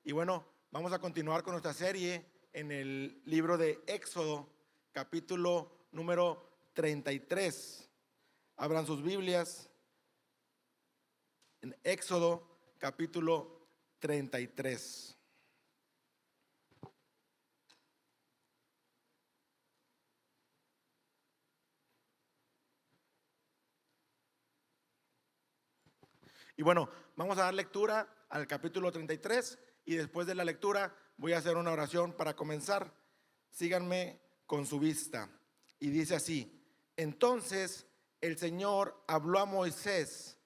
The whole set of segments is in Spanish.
Y bueno, vamos a continuar con nuestra serie en el libro de Éxodo, capítulo número 33. Abran sus Biblias en Éxodo, capítulo 33. Y bueno, vamos a dar lectura al capítulo 33 y después de la lectura voy a hacer una oración para comenzar. Síganme con su vista. Y dice así: entonces el Señor habló a Moisés: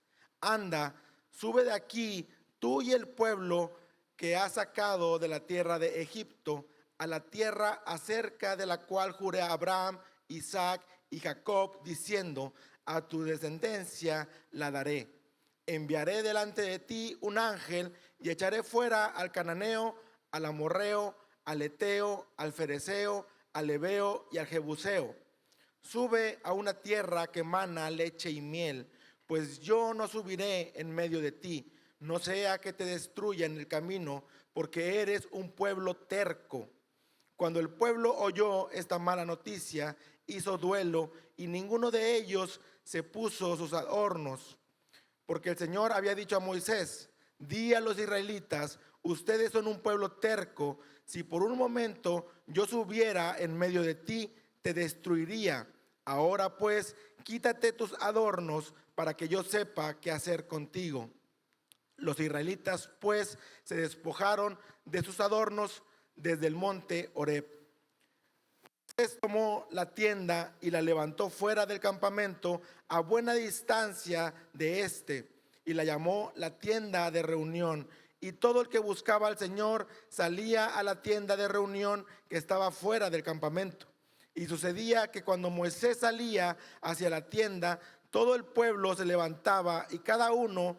anda, sube de aquí tú y el pueblo que has sacado de la tierra de Egipto, a la tierra acerca de la cual juré a Abraham, Isaac y Jacob, diciendo: a tu descendencia la daré. Enviaré delante de ti un ángel y echaré fuera al cananeo, al amorreo, al eteo, al fereceo, al heveo y al jebuseo. Sube a una tierra que mana leche y miel, pues yo no subiré en medio de ti, no sea que te destruya en el camino, porque eres un pueblo terco. Cuando el pueblo oyó esta mala noticia, hizo duelo, y ninguno de ellos se puso sus adornos. Porque el Señor había dicho a Moisés: di a los israelitas, ustedes son un pueblo terco. Si por un momento yo subiera en medio de ti, te destruiría. Ahora pues, quítate tus adornos para que yo sepa qué hacer contigo. Los israelitas pues se despojaron de sus adornos desde el monte Horeb. Moisés tomó la tienda y la levantó fuera del campamento a buena distancia de éste, y la llamó la tienda de reunión. Y todo el que buscaba al Señor salía a la tienda de reunión que estaba fuera del campamento. Y sucedía que cuando Moisés salía hacia la tienda, todo el pueblo se levantaba y cada uno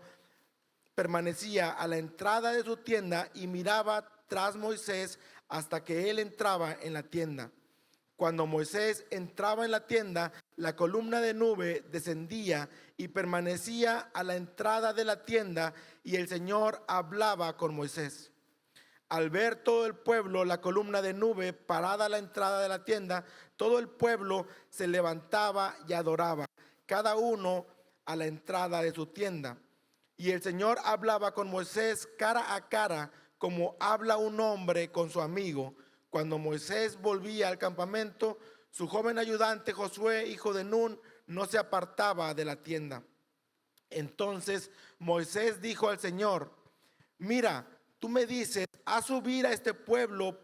permanecía a la entrada de su tienda y miraba tras Moisés hasta que él entraba en la tienda. Cuando Moisés entraba en la tienda, la columna de nube descendía y permanecía a la entrada de la tienda, y el Señor hablaba con Moisés. Al ver todo el pueblo la columna de nube parada a la entrada de la tienda, todo el pueblo se levantaba y adoraba, cada uno a la entrada de su tienda. Y el Señor hablaba con Moisés cara a cara, como habla un hombre con su amigo. Cuando Moisés volvía al campamento, su joven ayudante Josué, hijo de Nun, no se apartaba de la tienda. Entonces Moisés dijo al Señor: mira, tú me dices: haz subir a este pueblo,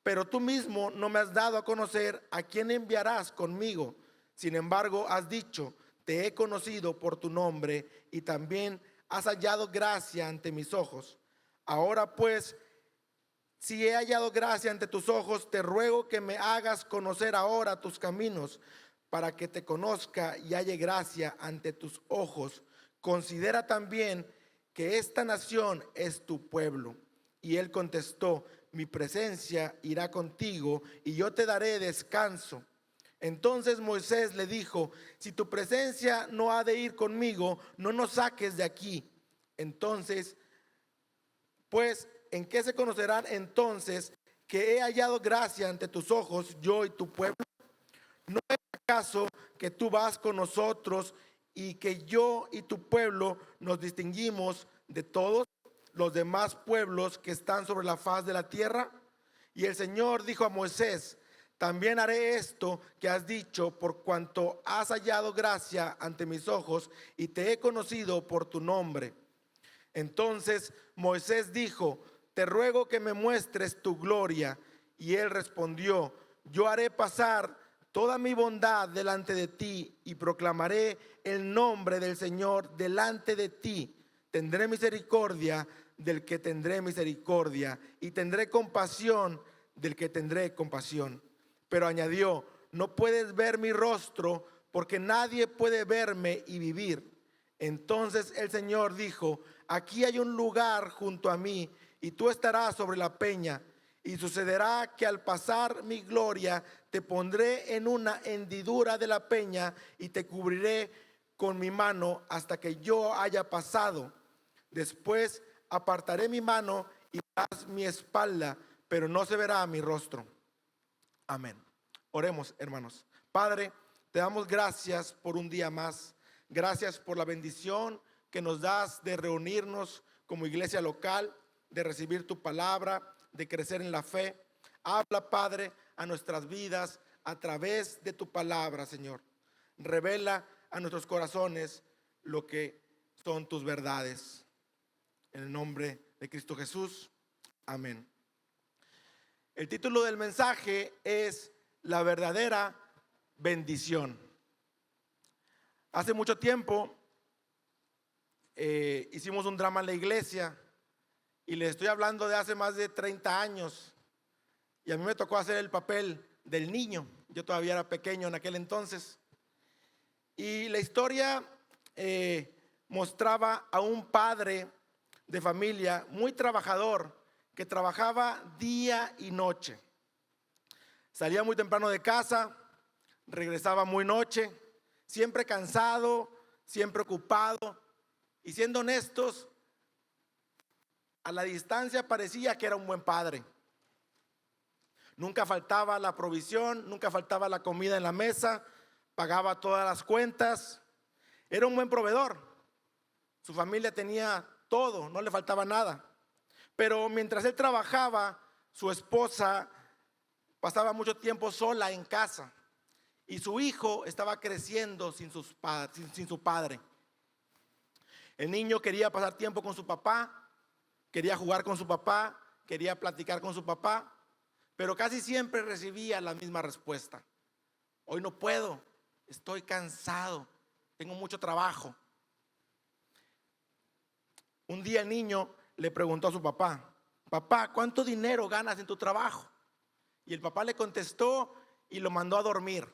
pero tú mismo no me has dado a conocer a quién enviarás conmigo. Sin embargo, has dicho: te he conocido por tu nombre, y también has hallado gracia ante mis ojos. Ahora pues, si he hallado gracia ante tus ojos, te ruego que me hagas conocer ahora tus caminos, para que te conozca y halle gracia ante tus ojos. Considera también que esta nación es tu pueblo. Y él contestó: mi presencia irá contigo y yo te daré descanso. Entonces Moisés le dijo: si tu presencia no ha de ir conmigo, no nos saques de aquí. Entonces, pues, ¿en qué se conocerán entonces que he hallado gracia ante tus ojos, yo y tu pueblo? ¿No es acaso que tú vas con nosotros y que yo y tu pueblo nos distinguimos de todos los demás pueblos que están sobre la faz de la tierra? Y el Señor dijo a Moisés: también haré esto que has dicho, por cuanto has hallado gracia ante mis ojos y te he conocido por tu nombre. Entonces Moisés dijo: te ruego que me muestres tu gloria. Y él respondió: yo haré pasar toda mi bondad delante de ti y proclamaré el nombre del Señor delante de ti. Tendré misericordia del que tendré misericordia, y tendré compasión del que tendré compasión. Pero añadió: no puedes ver mi rostro, porque nadie puede verme y vivir. Entonces el Señor dijo: aquí hay un lugar junto a mí, y tú estarás sobre la peña. Y sucederá que al pasar mi gloria, te pondré en una hendidura de la peña y te cubriré con mi mano hasta que yo haya pasado. Después apartaré mi mano verás mi espalda, pero no se verá mi rostro. Amén. Oremos, hermanos. Padre, te damos gracias por un día más. Gracias por la bendición que nos das de reunirnos como iglesia local, de recibir tu palabra, de crecer en la fe. Habla, Padre, a nuestras vidas a través de tu palabra, Señor. Revela a nuestros corazones lo que son tus verdades. En el nombre de Cristo Jesús. Amén. El título del mensaje es La verdadera bendición. Hace mucho tiempo hicimos un drama en la iglesia y les estoy hablando de hace más de 30 años y a mí me tocó hacer el papel del niño. Yo todavía era pequeño en aquel entonces y la historia mostraba a un padre de familia muy trabajador que trabajaba día y noche. Salía muy temprano de casa, regresaba muy noche, siempre cansado, siempre ocupado. Y siendo honestos, a la distancia parecía que era un buen padre. Nunca faltaba la provisión, nunca faltaba la comida en la mesa, pagaba todas las cuentas. Era un buen proveedor. Su familia tenía todo, no le faltaba nada. Pero mientras él trabajaba, su esposa pasaba mucho tiempo sola en casa y su hijo estaba creciendo sin su padre. El niño quería pasar tiempo con su papá, quería jugar con su papá, quería platicar con su papá, pero casi siempre recibía la misma respuesta: hoy no puedo, estoy cansado, tengo mucho trabajo. Un día el niño le preguntó a su papá: papá, ¿cuánto dinero ganas en tu trabajo? Y el papá le contestó y lo mandó a dormir.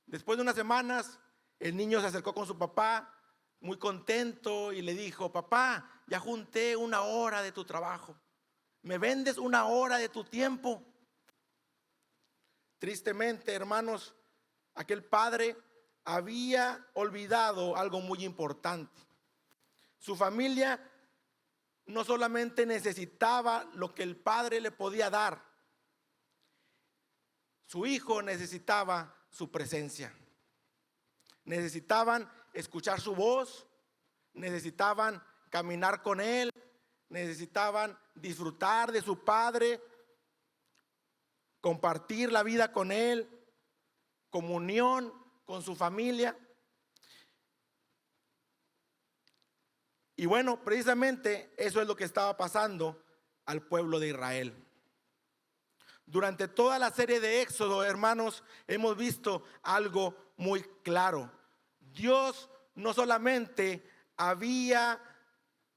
Después de unas semanas, el niño se acercó con su papá muy contento y le dijo: papá, ya junté 1 hora de tu trabajo, ¿me vendes 1 hora de tu tiempo? Tristemente, hermanos, aquel padre había olvidado algo muy importante. Su familia no solamente necesitaba lo que el padre le podía dar, su hijo necesitaba su presencia. Necesitaban escuchar su voz, necesitaban caminar con él, necesitaban disfrutar de su padre, compartir la vida con él, comunión con su familia. Y bueno, precisamente eso es lo que estaba pasando al pueblo de Israel. Durante toda la serie de Éxodo, hermanos, hemos visto algo muy claro. Dios no solamente había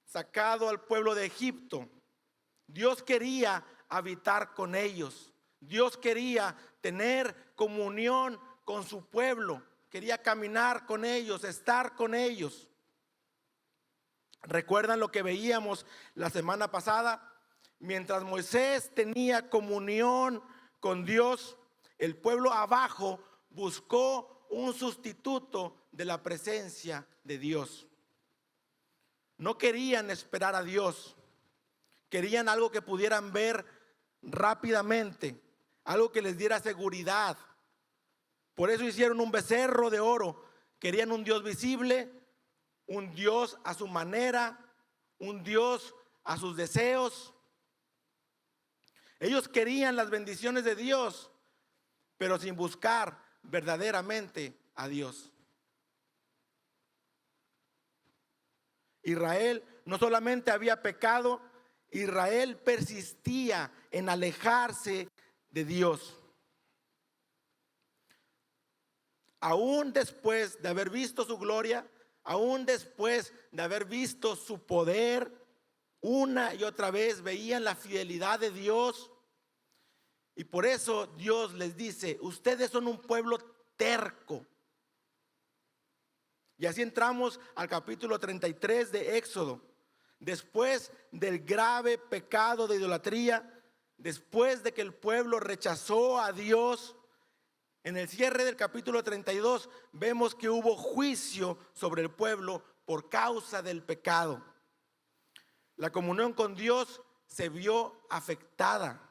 sacado al pueblo de Egipto, Dios quería habitar con ellos. Dios quería tener comunión con su pueblo, quería caminar con ellos, estar con ellos. ¿Recuerdan lo que veíamos la semana pasada? Mientras Moisés tenía comunión con Dios, el pueblo abajo buscó un sustituto de la presencia de Dios. No querían esperar a Dios, querían algo que pudieran ver rápidamente, algo que les diera seguridad. Por eso hicieron un becerro de oro. Querían un Dios visible, un Dios a su manera, un Dios a sus deseos. Ellos querían las bendiciones de Dios, pero sin buscar verdaderamente a Dios. Israel no solamente había pecado, Israel persistía en alejarse de Dios. Aún después de haber visto su gloria, aún después de haber visto su poder, una y otra vez veían la fidelidad de Dios. Y por eso Dios les dice: ustedes son un pueblo terco. Y así entramos al capítulo 33 de Éxodo. Después del grave pecado de idolatría, después de que el pueblo rechazó a Dios, en el cierre del capítulo 32 vemos que hubo juicio sobre el pueblo por causa del pecado. La comunión con Dios se vio afectada.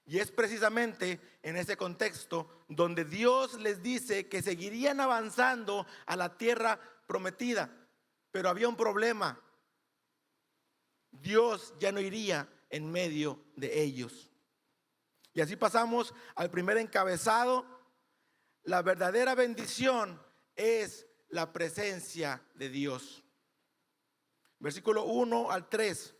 Y es precisamente en ese contexto donde Dios les dice que seguirían avanzando a la tierra prometida. Pero había un problema. Dios ya no iría en medio de ellos. Y así pasamos al primer encabezado. La verdadera bendición es la presencia de Dios. Versículo 1 al 3.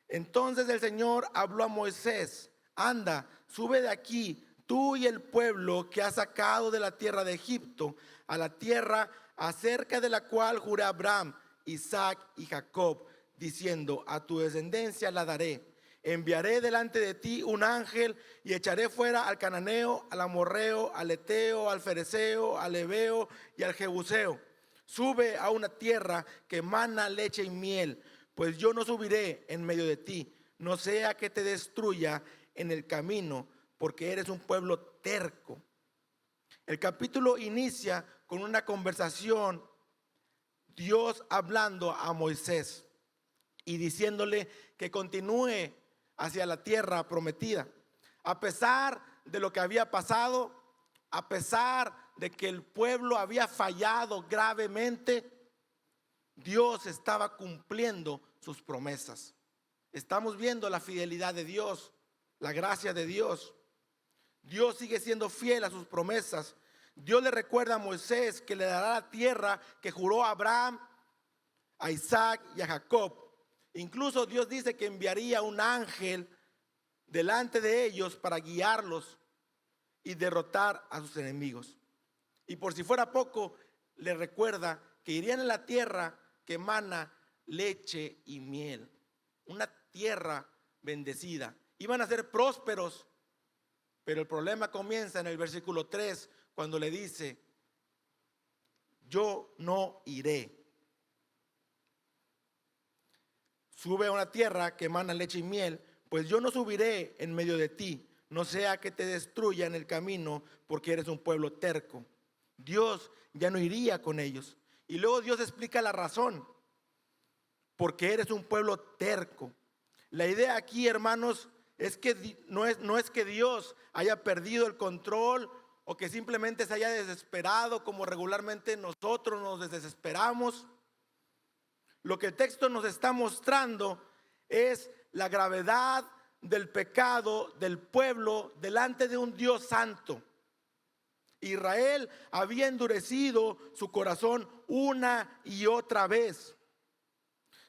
Entonces el Señor habló a Moisés: anda, sube de aquí, tú y el pueblo que has sacado de la tierra de Egipto, a la tierra acerca de la cual juré a Abraham, Isaac y Jacob, diciendo: a tu descendencia la daré. Enviaré delante de ti un ángel y echaré fuera al cananeo, al amorreo, al eteo, al fereceo, al heveo y al jebuseo. Sube a una tierra que mana leche y miel, pues yo no subiré en medio de ti, no sea que te destruya en el camino, porque eres un pueblo terco. El capítulo inicia con una conversación, Dios hablando a Moisés y diciéndole que continúe hacia la tierra prometida. A pesar de lo que había pasado, a pesar de que el pueblo había fallado gravemente, Dios estaba cumpliendo sus promesas. Estamos viendo la fidelidad de Dios, la gracia de Dios. Dios sigue siendo fiel a sus promesas. Dios le recuerda a Moisés que le dará la tierra que juró a Abraham, a Isaac y a Jacob. Incluso Dios dice que enviaría un ángel delante de ellos para guiarlos y derrotar a sus enemigos. Y por si fuera poco, le recuerda que irían a la tierra que emana leche y miel, una tierra bendecida. Iban a ser prósperos, pero el problema comienza en el versículo 3, cuando le dice: yo no iré. Sube a una tierra que emana leche y miel, pues yo no subiré en medio de ti, no sea que te destruya en el camino, porque eres un pueblo terco. Dios ya no iría con ellos. Y luego Dios explica la razón: porque eres un pueblo terco. La idea aquí, hermanos, es que no es que Dios haya perdido el control o que simplemente se haya desesperado como regularmente nosotros nos desesperamos. Lo que el texto nos está mostrando es la gravedad del pecado del pueblo delante de un Dios santo. Israel había endurecido su corazón una y otra vez.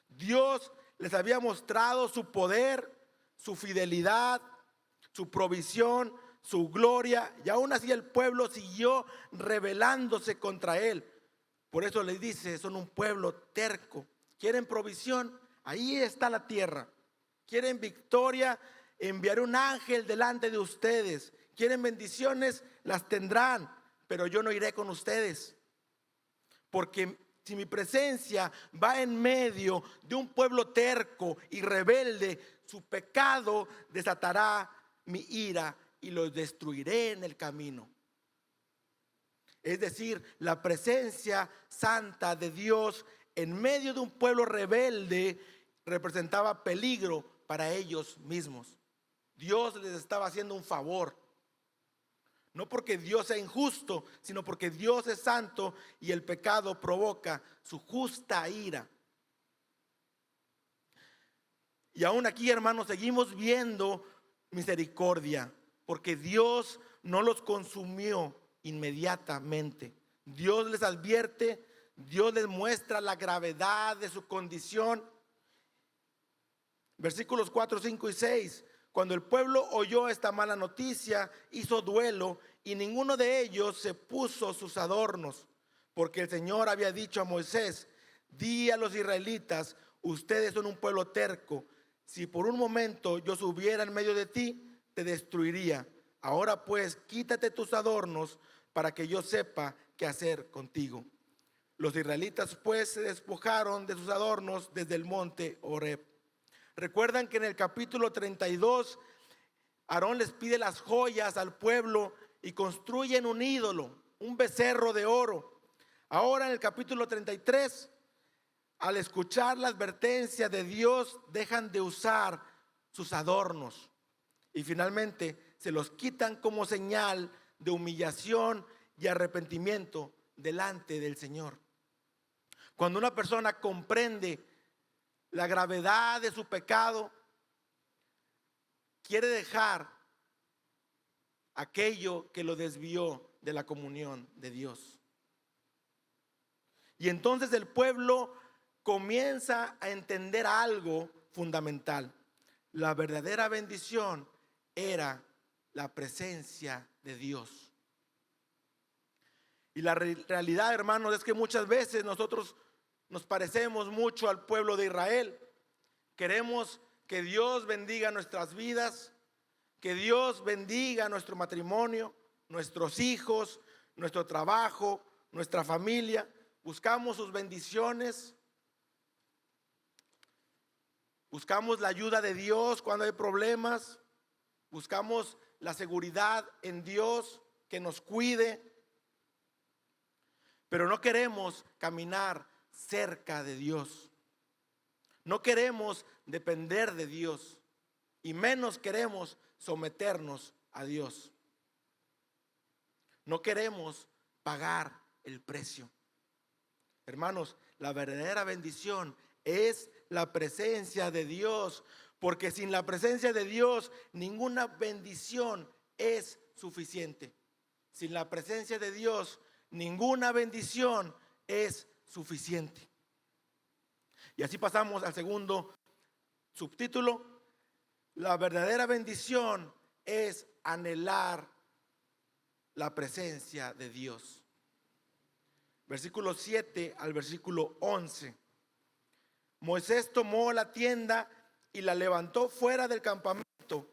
Dios les había mostrado su poder, su fidelidad, su provisión, su gloria, y aún así el pueblo siguió rebelándose contra él. Por eso les dice: son un pueblo terco. ¿Quieren provisión? Ahí está la tierra. ¿Quieren victoria? Enviaré un ángel delante de ustedes. ¿Quieren bendiciones? Las tendrán, pero yo no iré con ustedes. Porque si mi presencia va en medio de un pueblo terco y rebelde, su pecado desatará mi ira y los destruiré en el camino. Es decir, la presencia santa de Dios en medio de un pueblo rebelde representaba peligro para ellos mismos. Dios les estaba haciendo un favor. No porque Dios sea injusto, sino porque Dios es santo y el pecado provoca su justa ira. Y aún aquí, hermanos, seguimos viendo misericordia, porque Dios no los consumió inmediatamente. Dios les advierte, Dios les muestra la gravedad de su condición. Versículos 4, 5 y 6. Cuando el pueblo oyó esta mala noticia, hizo duelo y ninguno de ellos se puso sus adornos, porque el Señor había dicho a Moisés: di a los israelitas, ustedes son un pueblo terco. Si por un momento yo subiera en medio de ti, te destruiría. Ahora pues, quítate tus adornos para que yo sepa qué hacer contigo. Los israelitas pues se despojaron de sus adornos desde el monte Horeb. Recuerdan que en el capítulo 32, Aarón les pide las joyas al pueblo y construyen un ídolo, un becerro de oro. Ahora en el capítulo 33, al escuchar la advertencia de Dios, dejan de usar sus adornos y finalmente se los quitan como señal de humillación y arrepentimiento delante del Señor. Cuando una persona comprende la gravedad de su pecado, quiere dejar aquello que lo desvió de la comunión de Dios. Y entonces el pueblo comienza a entender algo fundamental. La verdadera bendición era la presencia de Dios. Y la realidad, hermanos, es que muchas veces nosotros nos parecemos mucho al pueblo de Israel. Queremos que Dios bendiga nuestras vidas, que Dios bendiga nuestro matrimonio, nuestros hijos, nuestro trabajo, nuestra familia. Buscamos sus bendiciones. Buscamos la ayuda de Dios cuando hay problemas. Buscamos la seguridad en Dios, que nos cuide. Pero no queremos caminar cerca de Dios. No queremos depender de Dios. Y menos queremos someternos a Dios. No queremos pagar el precio. Hermanos, la verdadera bendición es la presencia de Dios, porque sin la presencia de Dios ninguna bendición es suficiente. Sin la presencia de Dios ninguna bendición es suficiente. Y así pasamos al segundo subtítulo. La verdadera bendición es anhelar la presencia de Dios. Versículo 7 al versículo 11. Moisés tomó la tienda y la levantó fuera del campamento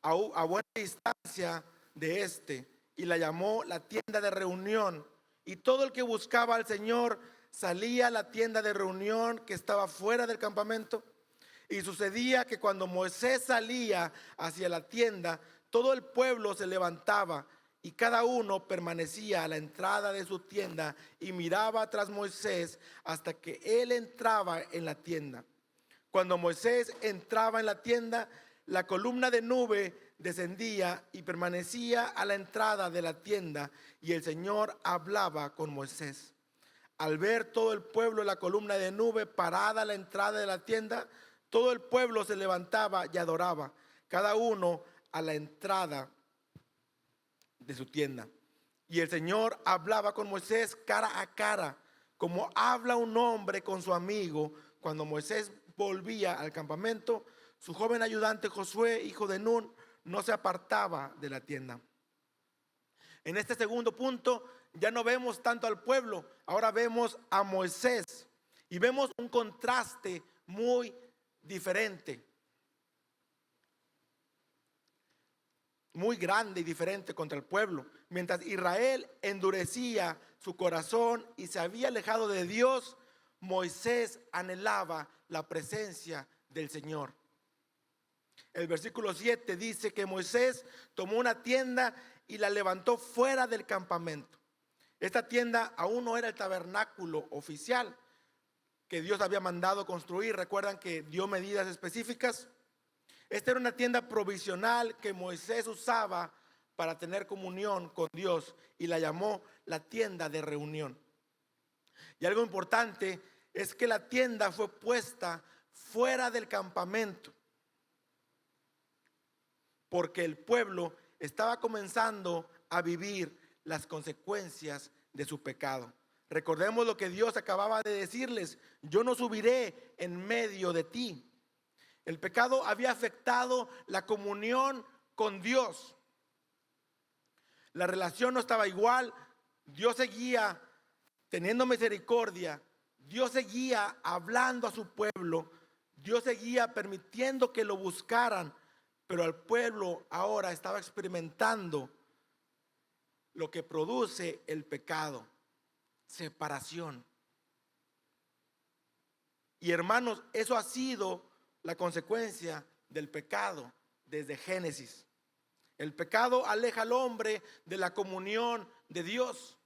a buena distancia de este, y la llamó la tienda de reunión. Y todo el que buscaba al Señor salía a la tienda de reunión que estaba fuera del campamento. Y sucedía que cuando Moisés salía hacia la tienda, todo el pueblo se levantaba y cada uno permanecía a la entrada de su tienda y miraba tras Moisés hasta que él entraba en la tienda. Cuando Moisés entraba en la tienda, la columna de nube descendía y permanecía a la entrada de la tienda, y el Señor hablaba con Moisés. Al ver todo el pueblo la columna de nube parada a la entrada de la tienda, todo el pueblo se levantaba y adoraba, cada uno a la entrada de su tienda. Y el Señor hablaba con Moisés cara a cara, como habla un hombre con su amigo. Cuando Moisés volvía al campamento, su joven ayudante Josué, hijo de Nun, no se apartaba de la tienda. En este segundo punto ya no vemos tanto al pueblo, ahora vemos a Moisés y vemos un contraste muy diferente, muy grande y diferente contra el pueblo. Mientras Israel endurecía su corazón y se había alejado de Dios, Moisés anhelaba la presencia del Señor. El versículo 7 dice que Moisés tomó una tienda y la levantó fuera del campamento. Esta tienda aún no era el tabernáculo oficial que Dios había mandado construir. Recuerdan que dio medidas específicas. Esta era una tienda provisional que Moisés usaba para tener comunión con Dios y la llamó la tienda de reunión. Y algo importante es que la tienda fue puesta fuera del campamento, porque el pueblo estaba comenzando a vivir las consecuencias de su pecado. Recordemos lo que Dios acababa de decirles: yo no subiré en medio de ti. El pecado había afectado la comunión con Dios. La relación no estaba igual. Dios seguía teniendo misericordia. Dios seguía hablando a su pueblo. Dios seguía permitiendo que lo buscaran. Pero el pueblo ahora estaba experimentando lo que produce el pecado: separación. Y hermanos, eso ha sido la consecuencia del pecado desde Génesis. El pecado aleja al hombre de la comunión de Dios.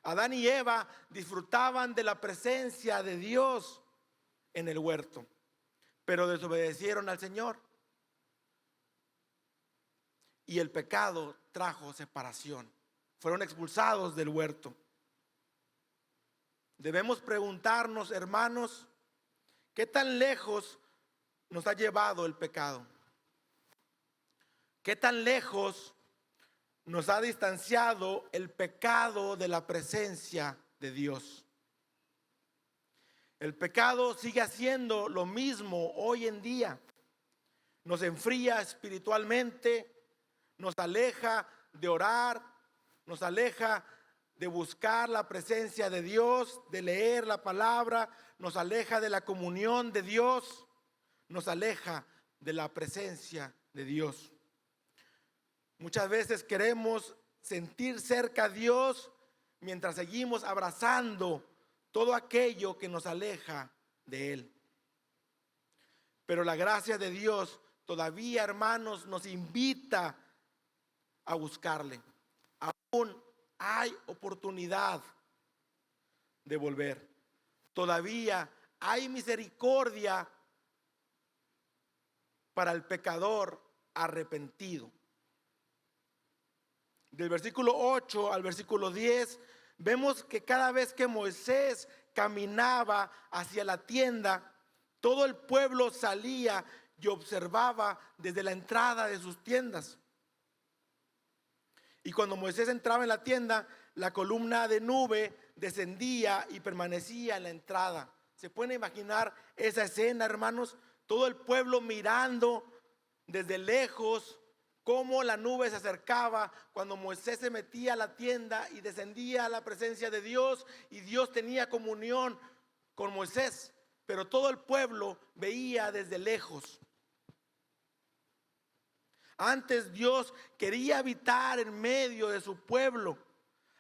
Adán y Eva disfrutaban de la presencia de Dios, en el huerto, pero desobedecieron al Señor. Y el pecado trajo separación. Fueron expulsados del huerto. Debemos preguntarnos, hermanos, ¿qué tan lejos nos ha llevado el pecado? ¿Qué tan lejos nos ha distanciado el pecado de la presencia de Dios? El pecado sigue haciendo lo mismo hoy en día. Nos enfría espiritualmente, nos aleja de orar, nos aleja de buscar la presencia de Dios, de leer la palabra, nos aleja de la comunión de Dios, nos aleja de la presencia de Dios. Muchas veces queremos sentir cerca a Dios mientras seguimos abrazando todo aquello que nos aleja de Él. Pero la gracia de Dios todavía, hermanos, nos invita a buscarle. Aún hay oportunidad de volver. Todavía hay misericordia para el pecador arrepentido. Del versículo 8 al versículo 10, vemos que cada vez que Moisés caminaba hacia la tienda, todo el pueblo salía y observaba desde la entrada de sus tiendas. Y cuando Moisés entraba en la tienda, la columna de nube descendía y permanecía en la entrada. ¿Se pueden imaginar esa escena, hermanos? Todo el pueblo mirando desde lejos cómo la nube se acercaba cuando Moisés se metía a la tienda y descendía a la presencia de Dios, y Dios tenía comunión con Moisés, pero todo el pueblo veía desde lejos. Antes Dios quería habitar en medio de su pueblo.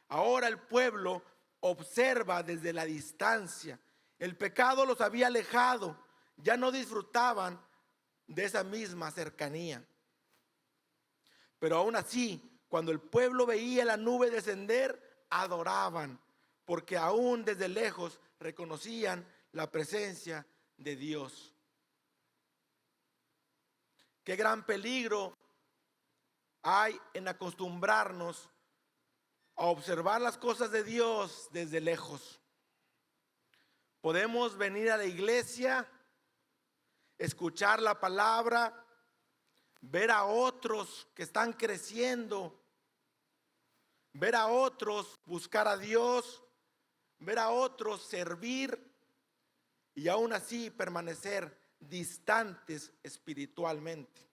Ahora el pueblo observa desde la distancia. El pecado los había alejado. Ya no disfrutaban de esa misma cercanía. Pero aún así, cuando el pueblo veía la nube descender, adoraban, porque aún desde lejos reconocían la presencia de Dios. Qué gran peligro hay en acostumbrarnos a observar las cosas de Dios desde lejos. Podemos venir a la iglesia, escuchar la palabra, ver a otros que están creciendo, ver a otros buscar a Dios, ver a otros servir, y aún así permanecer distantes espiritualmente.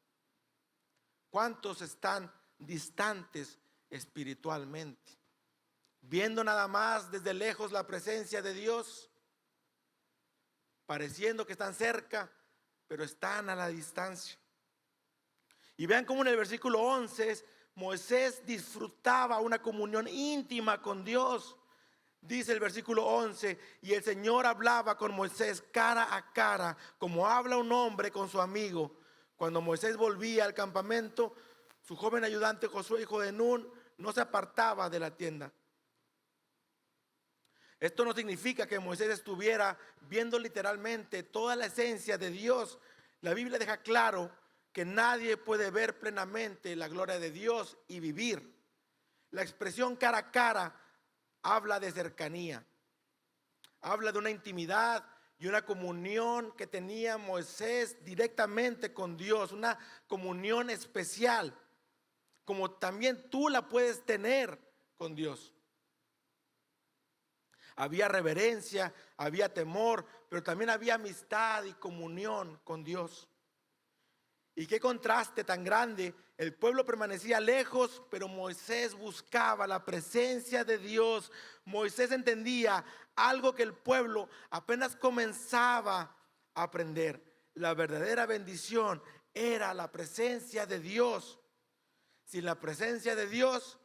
¿Cuántos están distantes espiritualmente? Viendo nada más desde lejos la presencia de Dios, pareciendo que están cerca, pero están a la distancia. Y vean cómo en el versículo 11 Moisés disfrutaba una comunión íntima con Dios. Dice el versículo 11, y el Señor hablaba con Moisés cara a cara, como habla un hombre con su amigo. Cuando Moisés volvía al campamento, su joven ayudante Josué, hijo de Nun, no se apartaba de la tienda. Esto no significa que Moisés estuviera viendo literalmente toda la esencia de Dios. La Biblia deja claro que nadie puede ver plenamente la gloria de Dios y vivir. La expresión cara a cara habla de cercanía, habla de una intimidad y una comunión que tenía Moisés directamente con Dios, una comunión especial, como también tú la puedes tener con Dios. Había reverencia, había temor, pero también había amistad y comunión con Dios. Y qué contraste tan grande. El pueblo permanecía lejos, pero Moisés buscaba la presencia de Dios. Moisés entendía algo que el pueblo apenas comenzaba a aprender. La verdadera bendición era la presencia de Dios. Sin la presencia de Dios,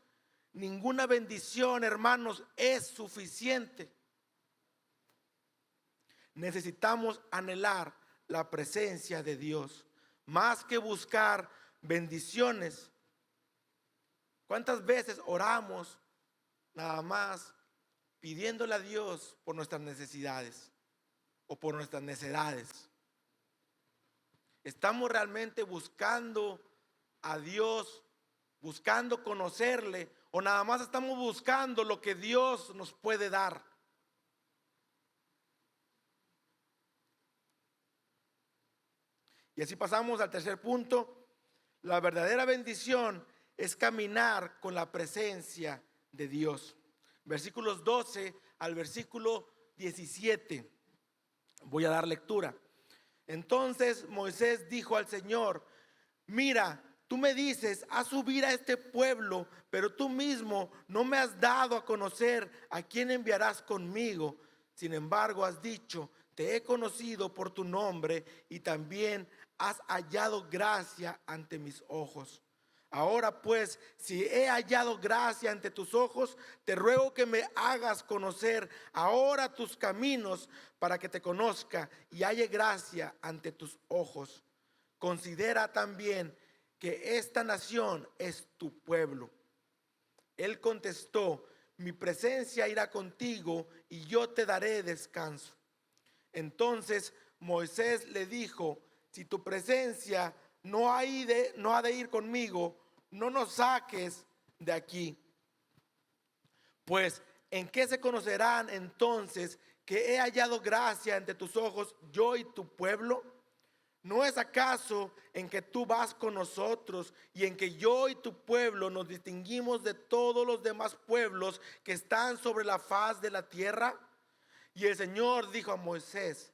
ninguna bendición, hermanos, es suficiente. Necesitamos anhelar la presencia de Dios. Más que buscar bendiciones. ¿Cuántas veces oramos nada más pidiéndole a Dios por nuestras necesidades? o por nuestras necedades? ¿Estamos realmente buscando a Dios, buscando conocerle, o nada más estamos buscando lo que Dios nos puede dar? Y así pasamos al tercer punto. La verdadera bendición es caminar con la presencia de Dios. Versículos 12 al versículo 17. Voy a dar lectura. Entonces Moisés dijo al Señor: mira, tú me dices, haz subir a este pueblo, pero tú mismo no me has dado a conocer a quién enviarás conmigo. Sin embargo, has dicho, te he conocido por tu nombre y también has hallado gracia ante mis ojos. Ahora pues, si he hallado gracia ante tus ojos, te ruego que me hagas conocer ahora tus caminos, para que te conozca y halle gracia ante tus ojos. Considera también que esta nación es tu pueblo. Él contestó: mi presencia irá contigo y yo te daré descanso. Entonces Moisés le dijo: si tu presencia no ha de ir conmigo, no nos saques de aquí. Pues, ¿en qué se conocerán entonces que he hallado gracia ante tus ojos, yo y tu pueblo? ¿No es acaso en que tú vas con nosotros y en que yo y tu pueblo nos distinguimos de todos los demás pueblos que están sobre la faz de la tierra? Y el Señor dijo a Moisés: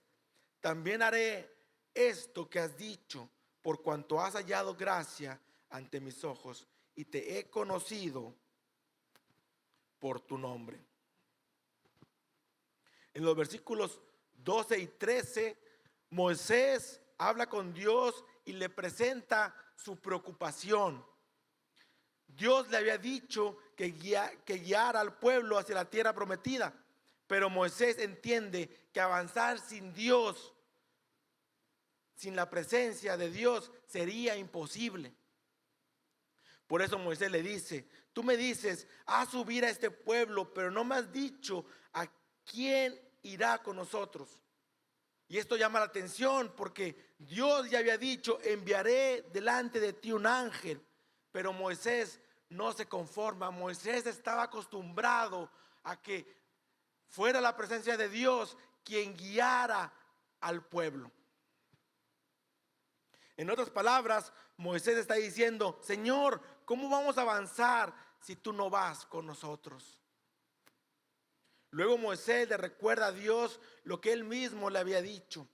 también haré esto que has dicho, por cuanto has hallado gracia ante mis ojos y te he conocido por tu nombre. En los versículos 12 y 13, Moisés habla con Dios y le presenta su preocupación. Dios le había dicho que guiara al pueblo hacia la tierra prometida, pero Moisés entiende que avanzar sin Dios, sin la presencia de Dios, sería imposible. Por eso Moisés le dice: tú me dices, haz subir a este pueblo, pero no me has dicho a quién irá con nosotros. Y esto llama la atención porque Dios ya había dicho: enviaré delante de ti un ángel. Pero Moisés no se conforma. Moisés estaba acostumbrado a que fuera la presencia de Dios quien guiara al pueblo. En otras palabras, Moisés está diciendo: Señor, ¿cómo vamos a avanzar si tú no vas con nosotros? Luego Moisés le recuerda a Dios lo que él mismo le había dicho: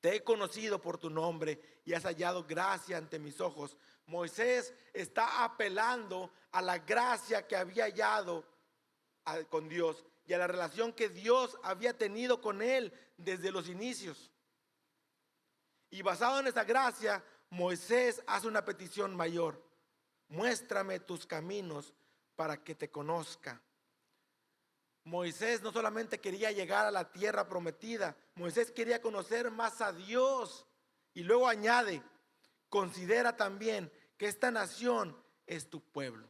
te he conocido por tu nombre y has hallado gracia ante mis ojos. Moisés está apelando a la gracia que había hallado con Dios y a la relación que Dios había tenido con él desde los inicios. Y basado en esa gracia, Moisés hace una petición mayor: muéstrame tus caminos para que te conozca. Moisés no solamente quería llegar a la tierra prometida, Moisés quería conocer más a Dios. Y luego añade: considera también que esta nación es tu pueblo.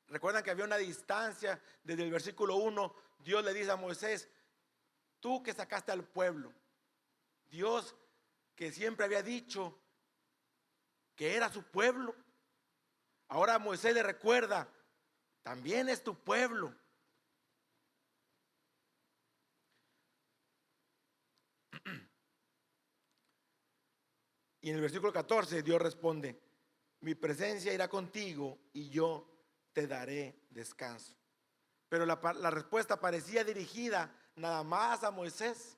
Recuerdan que había una distancia desde el versículo 1. Dios le dice a Moisés: tú que sacaste al pueblo. Dios, que siempre había dicho que era su pueblo, ahora Moisés le recuerda: también es tu pueblo. Y en el versículo 14 Dios responde: mi presencia irá contigo y yo te daré descanso. Pero la respuesta parecía dirigida nada más a Moisés.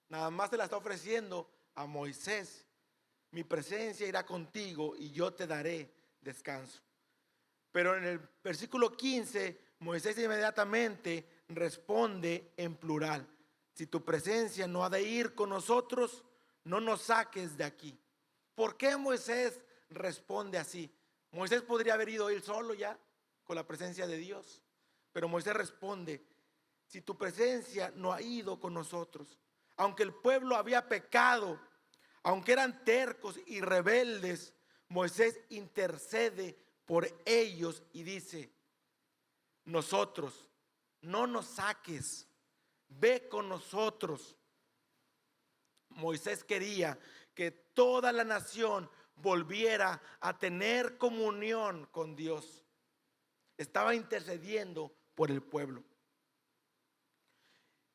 Nada más se la está ofreciendo a Moisés: mi presencia irá contigo y yo te daré descanso. Pero en el versículo 15, Moisés inmediatamente responde en plural: si tu presencia no ha de ir con nosotros, no nos saques de aquí. ¿Por qué Moisés responde así? Moisés podría haber ido él solo ya con la presencia de Dios, pero Moisés responde: si tu presencia no ha ido con nosotros, aunque el pueblo había pecado, aunque eran tercos y rebeldes, Moisés intercede por ellos y dice: nosotros, no nos saques ve con nosotros. Moisés quería que toda la nación volviera a tener comunión con Dios. Estaba intercediendo por el pueblo.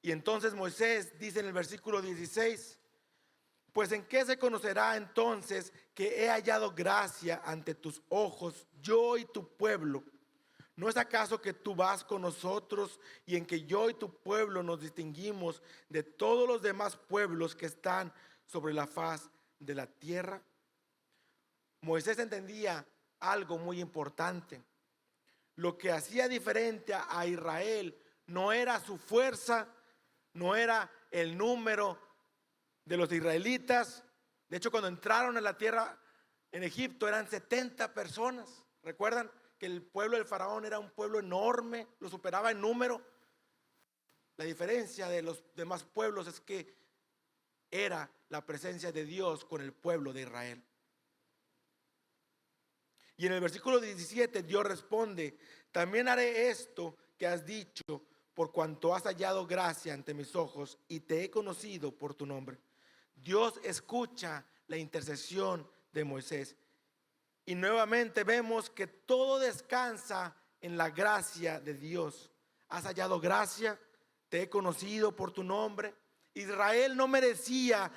Y entonces Moisés dice en el versículo 16: pues en qué se conocerá entonces que he hallado gracia ante tus ojos, yo y tu pueblo. ¿No es acaso que tú vas con nosotros y en que yo y tu pueblo nos distinguimos de todos los demás pueblos que están sobre la faz de la tierra? Moisés entendía algo muy importante. Lo que hacía diferente a Israel no era su fuerza, no era el número de los israelitas. De hecho, cuando entraron a la tierra en Egipto eran 70 personas. ¿Recuerdan que el pueblo del faraón era un pueblo enorme, lo superaba en número? La diferencia de los demás pueblos es que era la presencia de Dios con el pueblo de Israel. Y en el versículo 17 Dios responde: también haré esto que has dicho, por cuanto has hallado gracia ante mis ojos y te he conocido por tu nombre. Dios escucha la intercesión de Moisés. Y nuevamente vemos que todo descansa en la gracia de Dios. Has hallado gracia, te he conocido por tu nombre. Israel no merecía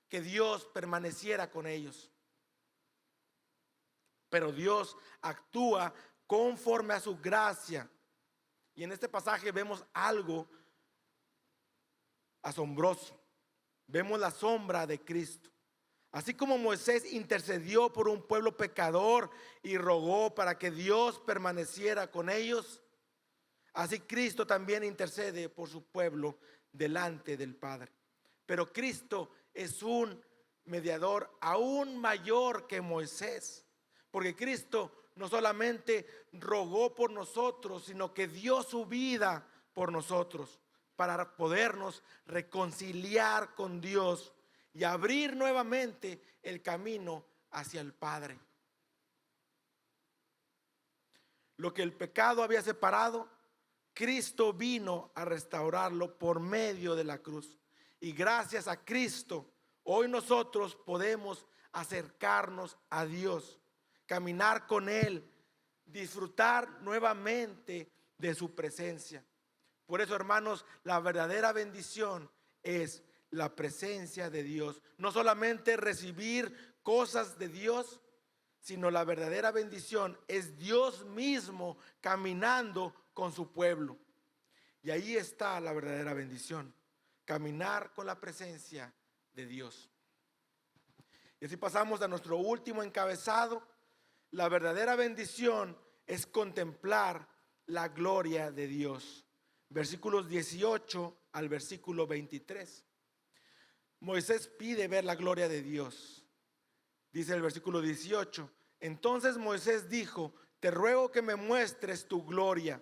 que Dios permaneciera con ellos, pero Dios actúa conforme a su gracia. Y en este pasaje vemos algo asombroso. Vemos la sombra de Cristo. Así como Moisés intercedió por un pueblo pecador y rogó para que Dios permaneciera con ellos, así Cristo también intercede por su pueblo delante del Padre. Pero Cristo es un mediador aún mayor que Moisés, porque Cristo no solamente rogó por nosotros, sino que dio su vida por nosotros para podernos reconciliar con Dios y abrir nuevamente el camino hacia el Padre. Lo que el pecado había separado, Cristo vino a restaurarlo por medio de la cruz. Y gracias a Cristo, hoy nosotros podemos acercarnos a Dios, caminar con Él, disfrutar nuevamente de su presencia. Por eso, hermanos, la verdadera bendición es la presencia de Dios. No solamente recibir cosas de Dios, sino la verdadera bendición es Dios mismo caminando con su pueblo. Y ahí está la verdadera bendición, caminar con la presencia de Dios. Y así pasamos a nuestro último encabezado. La verdadera bendición es contemplar la gloria de Dios. Versículos 18 al versículo 23. Moisés pide ver la gloria de Dios. Dice el versículo 18: entonces Moisés dijo: te ruego que me muestres tu gloria.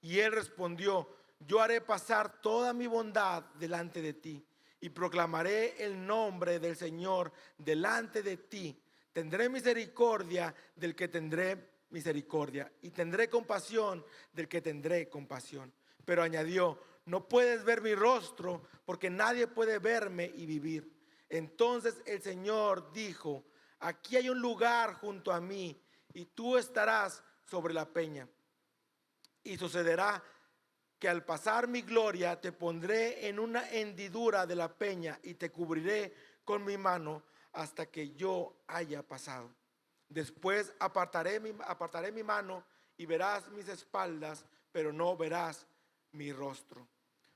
Y él respondió: yo haré pasar toda mi bondad delante de ti y proclamaré el nombre del Señor delante de ti. Tendré misericordia del que tendré misericordia y tendré compasión del que tendré compasión. Pero añadió: no puedes ver mi rostro, porque nadie puede verme y vivir. Entonces el Señor dijo: aquí hay un lugar junto a mí, y tú estarás sobre la peña. Y sucederá que al pasar mi gloria te pondré en una hendidura de la peña y te cubriré con mi mano hasta que yo haya pasado. Después apartaré mi mano y verás mis espaldas, pero no verás mi rostro.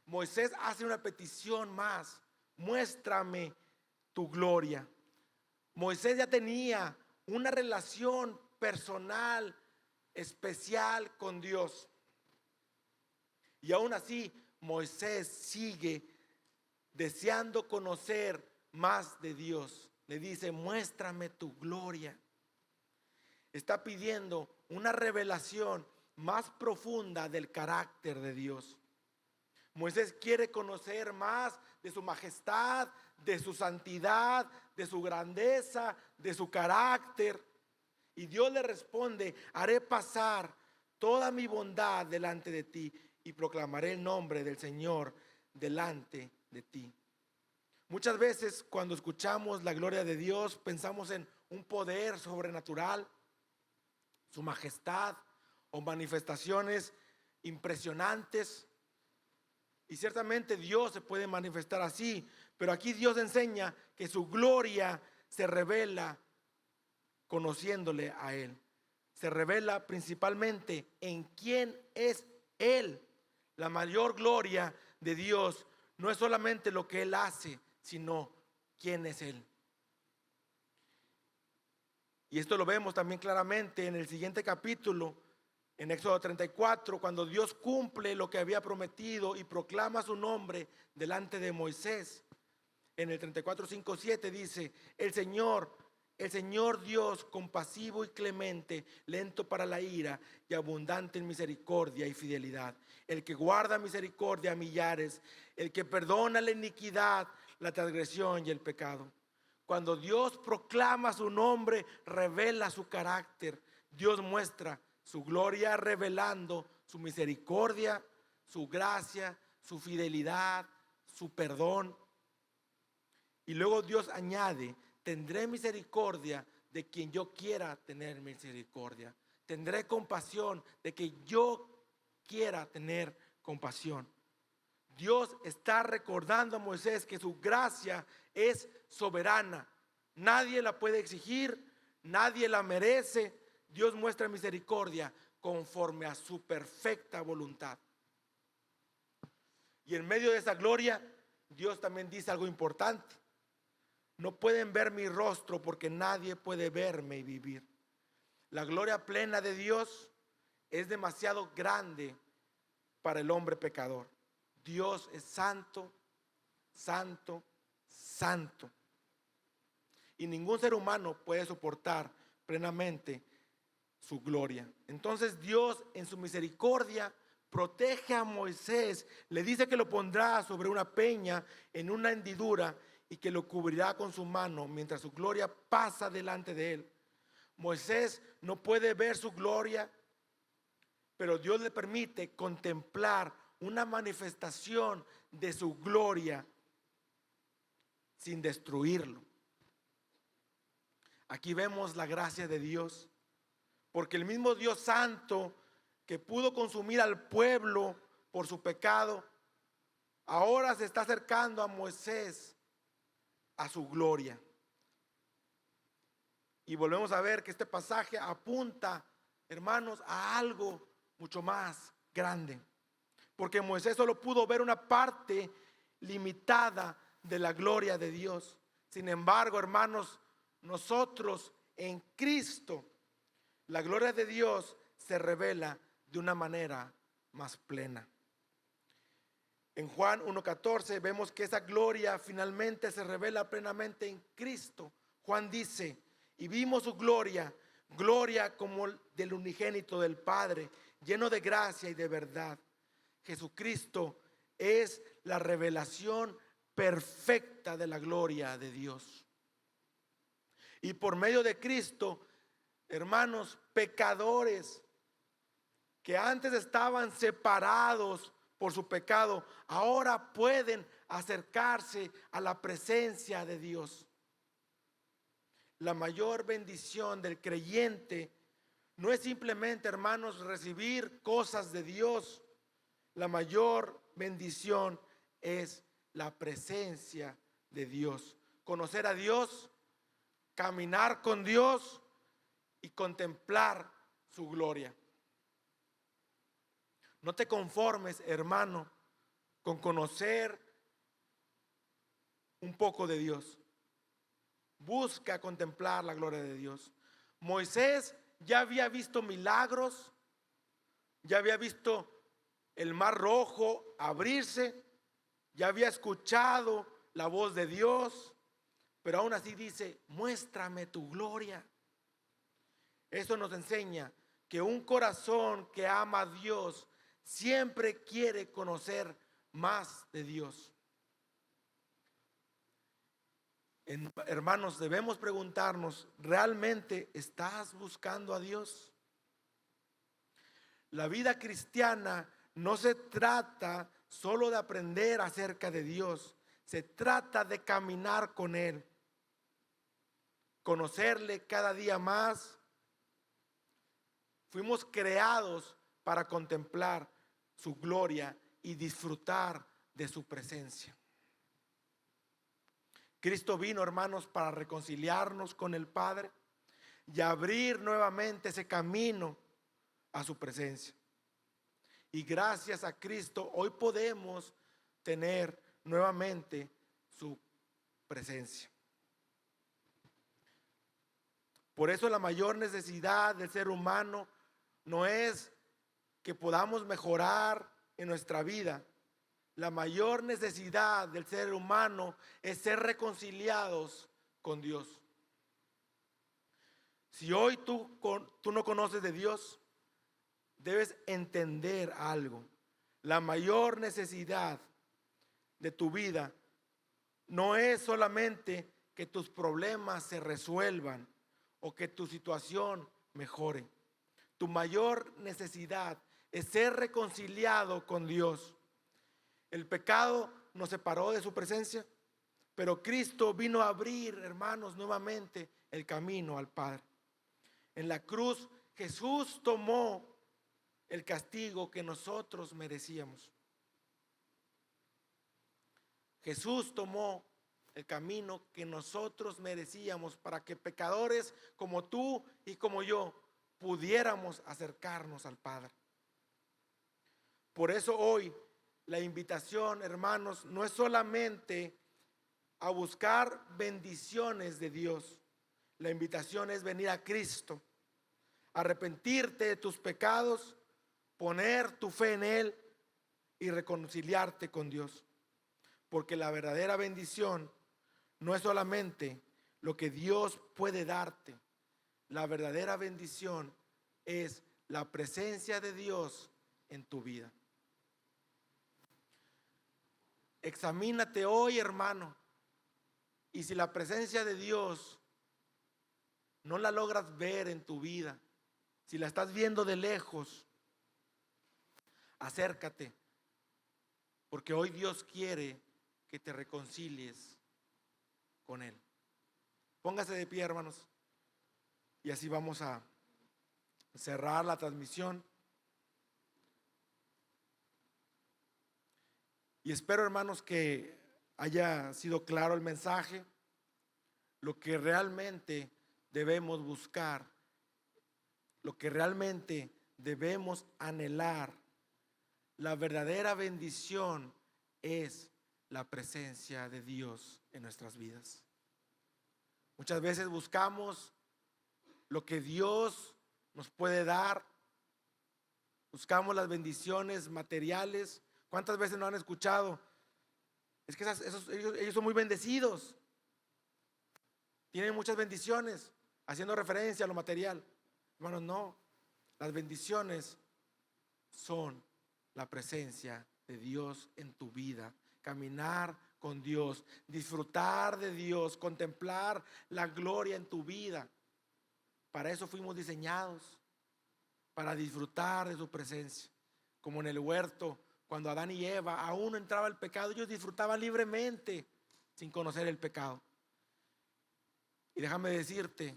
Moisés hace una petición más: muéstrame tu gloria. Moisés ya tenía una relación personal, especial con Dios. Y aún así, Moisés sigue deseando conocer más de Dios. Le dice: muéstrame tu gloria. Está pidiendo una revelación más profunda del carácter de Dios. Moisés quiere conocer más de su majestad, de su santidad, de su grandeza, de su carácter. Y Dios le responde: haré pasar toda mi bondad delante de ti y proclamaré el nombre del Señor delante de ti. Muchas veces cuando escuchamos la gloria de Dios pensamos en un poder sobrenatural, su majestad o manifestaciones impresionantes. Y ciertamente Dios se puede manifestar así, pero aquí Dios enseña que su gloria se revela conociéndole a Él. Se revela principalmente en quién es Él. La mayor gloria de Dios no es solamente lo que Él hace, sino quién es Él. Y esto lo vemos también claramente en el siguiente capítulo, en Éxodo 34, cuando Dios cumple lo que había prometido y proclama su nombre delante de Moisés. En el 34, 5, 7 dice: el Señor Dios compasivo y clemente, lento para la ira y abundante en misericordia y fidelidad, el que guarda misericordia a millares, el que perdona la iniquidad, la transgresión y el pecado. Cuando Dios proclama su nombre, revela su carácter. Dios muestra su gloria revelando su misericordia, su gracia, su fidelidad, su perdón. Y luego Dios añade: tendré misericordia de quien yo quiera tener misericordia. Tendré compasión de quien yo quiera tener compasión. Dios está recordando a Moisés que su gracia es soberana. Nadie la puede exigir, nadie la merece. Dios muestra misericordia conforme a su perfecta voluntad. Y en medio de esa gloria, Dios también dice algo importante: no pueden ver mi rostro porque nadie puede verme y vivir. La gloria plena de Dios es demasiado grande para el hombre pecador. Dios es santo, santo, santo. Y ningún ser humano puede soportar plenamente su gloria. Entonces Dios, en su misericordia, protege a Moisés. Le dice que lo pondrá sobre una peña en una hendidura y que lo cubrirá con su mano mientras su gloria pasa delante de él. Moisés no puede ver su gloria, pero Dios le permite contemplar una manifestación de su gloria sin destruirlo. Aquí vemos la gracia de Dios, porque el mismo Dios santo que pudo consumir al pueblo por su pecado, ahora se está acercando a Moisés a su gloria. Y volvemos a ver que este pasaje apunta, hermanos, a algo mucho más grande, porque Moisés solo pudo ver una parte limitada de la gloria de Dios. Sin embargo, hermanos, nosotros en Cristo, la gloria de Dios se revela de una manera más plena. En Juan 1:14 vemos que esa gloria finalmente se revela plenamente en Cristo. Juan dice: y vimos su gloria, gloria como del unigénito del Padre, lleno de gracia y de verdad. Jesucristo es la revelación perfecta de la gloria de Dios. Y por medio de Cristo, hermanos, pecadores que antes estaban separados por su pecado, ahora pueden acercarse a la presencia de Dios. La mayor bendición del creyente no es simplemente, hermanos, recibir cosas de Dios. La mayor bendición es la presencia de Dios. Conocer a Dios, caminar con Dios y contemplar su gloria. No te conformes, hermano, con conocer un poco de Dios. Busca contemplar la gloria de Dios. Moisés ya había visto milagros, ya había visto el mar rojo abrirse, ya había escuchado la voz de Dios, pero aún así dice: muéstrame tu gloria. Eso nos enseña que un corazón que ama a Dios siempre quiere conocer más de Dios. Hermanos, debemos preguntarnos: ¿realmente estás buscando a Dios? La vida cristiana no se trata solo de aprender acerca de Dios, se trata de caminar con Él, conocerle cada día más. Fuimos creados para contemplar su gloria y disfrutar de su presencia. Cristo vino, hermanos, para reconciliarnos con el Padre y abrir nuevamente ese camino a su presencia. Y gracias a Cristo hoy podemos tener nuevamente su presencia. Por eso la mayor necesidad del ser humano no es que podamos mejorar en nuestra vida. La mayor necesidad del ser humano es ser reconciliados con Dios. Si hoy tú no conoces de Dios, debes entender algo. La mayor necesidad de tu vida no es solamente que tus problemas se resuelvan o que tu situación mejore. Tu mayor necesidad es ser reconciliado con Dios. El pecado nos separó de su presencia, pero Cristo vino a abrir, hermanos, nuevamente el camino al Padre. En la cruz Jesús tomó el castigo que nosotros merecíamos. Jesús tomó el camino que nosotros merecíamos para que pecadores como tú y como yo pudiéramos acercarnos al Padre. Por eso hoy la invitación, hermanos, no es solamente a buscar bendiciones de Dios. La invitación es venir a Cristo, arrepentirte de tus pecados, poner tu fe en Él y reconciliarte con Dios. Porque la verdadera bendición no es solamente lo que Dios puede darte. La verdadera bendición es la presencia de Dios en tu vida. Examínate hoy, hermano, y si la presencia de Dios no la logras ver en tu vida, si la estás viendo de lejos, acércate, porque hoy Dios quiere que te reconcilies con Él. Póngase de pie, hermanos, y así vamos a cerrar la transmisión. Y espero, hermanos, que haya sido claro el mensaje, lo que realmente debemos buscar, lo que realmente debemos anhelar. La verdadera bendición es la presencia de Dios en nuestras vidas. Muchas veces buscamos lo que Dios nos puede dar, buscamos las bendiciones materiales. ¿Cuántas veces no han escuchado? Es que ellos son muy bendecidos, tienen muchas bendiciones, haciendo referencia a lo material. Hermanos, no, las bendiciones son la presencia de Dios en tu vida, caminar con Dios, disfrutar de Dios, contemplar la gloria en tu vida. Para eso fuimos diseñados, para disfrutar de su presencia. Como en el huerto, cuando Adán y Eva aún no entraba el pecado, ellos disfrutaban libremente sin conocer el pecado. Y déjame decirte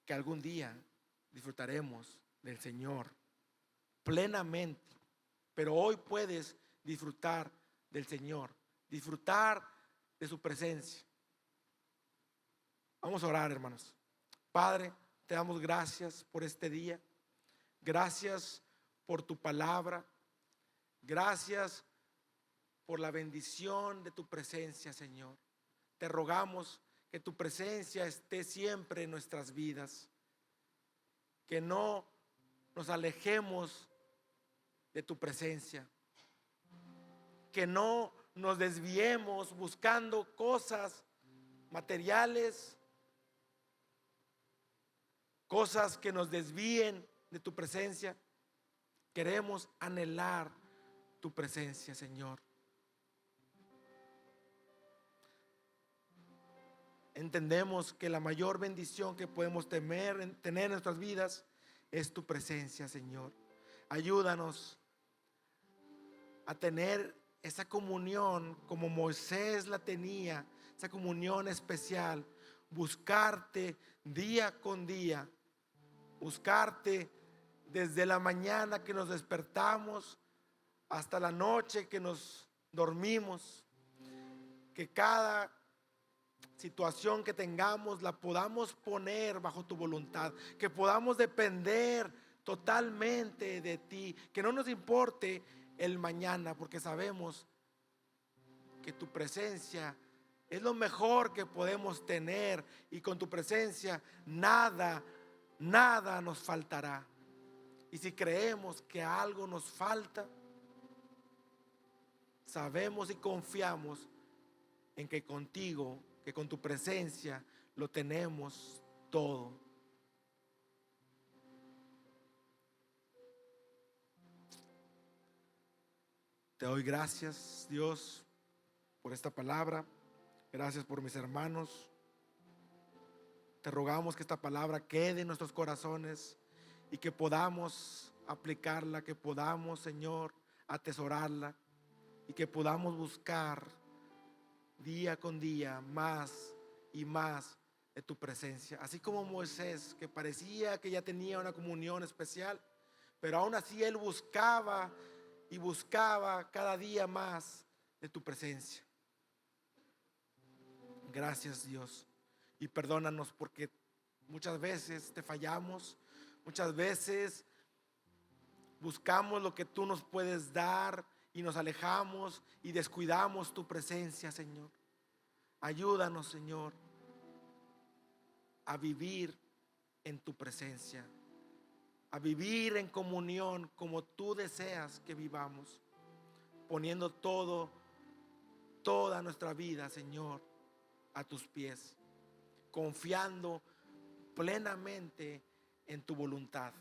que algún día disfrutaremos del Señor plenamente, pero hoy puedes disfrutar del Señor, disfrutar de su presencia. Vamos a orar, hermanos. Padre, te damos gracias por este día, gracias por tu palabra, gracias por la bendición de tu presencia, Señor. Te rogamos que tu presencia esté siempre en nuestras vidas, que no nos alejemos de tu presencia, que no nos desviemos buscando cosas materiales, cosas que nos desvíen de tu presencia. Queremos anhelar tu presencia, Señor. Entendemos que la mayor bendición que podemos tener en nuestras vidas es tu presencia, Señor. Ayúdanos a tener esa comunión como Moisés la tenía, esa comunión especial. Buscarte día con día, buscarte desde la mañana que nos despertamos hasta la noche que nos dormimos. Que cada situación que tengamos la podamos poner bajo tu voluntad, que podamos depender totalmente de ti, que no nos importe el mañana, porque sabemos que tu presencia es lo mejor que podemos tener, y con tu presencia nada nos faltará. Y si creemos que algo nos falta, sabemos y confiamos en que contigo, que con tu presencia lo tenemos todo. Te doy gracias, Dios, por esta palabra. Gracias por mis hermanos. Te rogamos que esta palabra quede en nuestros corazones y que podamos aplicarla, que podamos, Señor, atesorarla, y que podamos buscar día con día más y más de tu presencia. Así como Moisés, que parecía que ya tenía una comunión especial, pero aún así él buscaba y buscaba cada día más de tu presencia. Gracias, Dios, y perdónanos porque muchas veces te fallamos, muchas veces buscamos lo que tú nos puedes dar y nos alejamos y descuidamos tu presencia, Señor. Ayúdanos, Señor, a vivir en tu presencia, a vivir en comunión como tú deseas que vivamos, poniendo toda nuestra vida, Señor, a tus pies, confiando plenamente en tu voluntad.